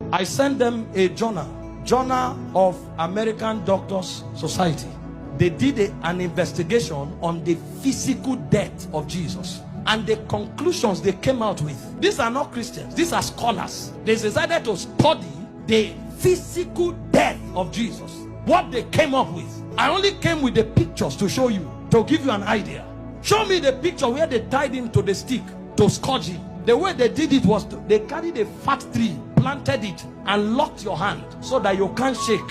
I sent them a journal of American Doctors Society. They did an investigation on the physical death of Jesus, and the conclusions they came out with. These are not Christians, these are scholars. They decided to study the physical death of Jesus. What they came up with, I only came with the pictures to show you, to give you an idea. Show me the picture where they tied him to the stick to scourge him. The way they did it was they carried a fat tree, planted it, and locked your hand so that you can't shake.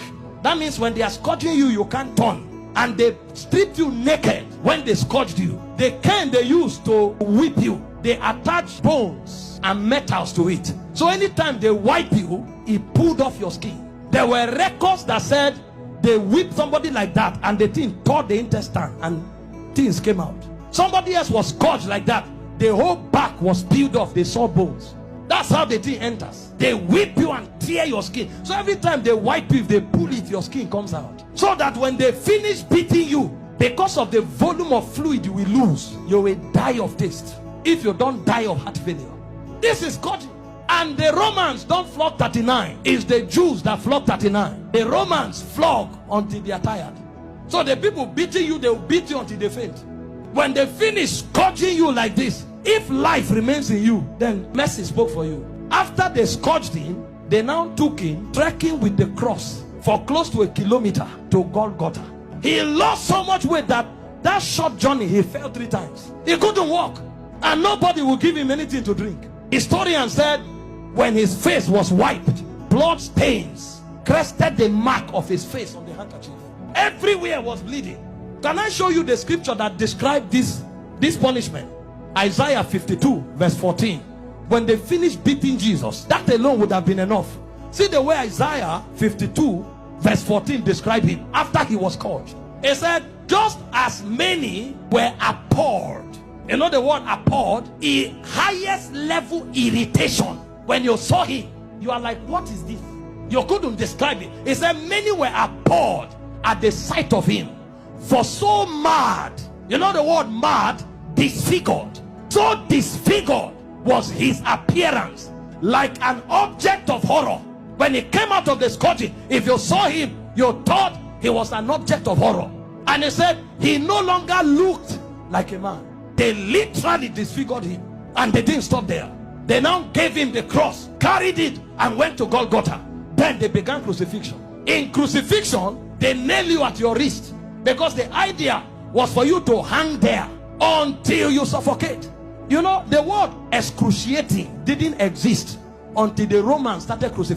That means when they are scourging you, you can't turn. And they stripped you naked when they scourged you. The cane they used to whip you, they attached bones and metals to it. So anytime they wipe you, it pulled off your skin. There were records that said they whipped somebody like that and the thing tore the intestine and things came out. Somebody else was scourged like that. The whole back was peeled off. They saw bones. That's how the thing enters. They whip you and tear your skin. So every time they wipe you, if they pull it, your skin comes out. So that when they finish beating you, because of the volume of fluid you will lose, you will die of taste. If you don't die of heart failure. This is God. And the Romans don't flog 39. It's the Jews that flog 39. The Romans flog until they are tired. So the people beating you, they will beat you until they faint. When they finish scourging you like this, if life remains in you, then mercy spoke for you. After they scourged him, they now took him trekking with the cross for close to 1 kilometer to Golgotha. He lost so much weight that short journey he fell 3 times. He couldn't walk, and nobody would give him anything to drink. Historian said when his face was wiped, blood stains crested the mark of his face on the handkerchief. Everywhere was bleeding. Can I show you the scripture that described this punishment? Isaiah 52 verse 14. When they finished beating Jesus, that alone would have been enough. See the way Isaiah 52 verse 14 described him after he was scourged. It said, just as many were appalled. You know the word appalled? The highest level irritation. When you saw him, you are like, what is this? You couldn't describe it. It said many were appalled at the sight of him. For so mad, you know the word mad? Disfigured. So disfigured was his appearance, like an object of horror. When he came out of the scourging, if you saw him, you thought he was an object of horror. And he said he no longer looked like a man. They literally disfigured him, and they didn't stop there. They now gave him the cross, carried it, and went to Golgotha. Then they began crucifixion. In crucifixion, they nail you at your wrist, because the idea was for you to hang there until you suffocate. You know, the word excruciating didn't exist until the Romans started crucifying.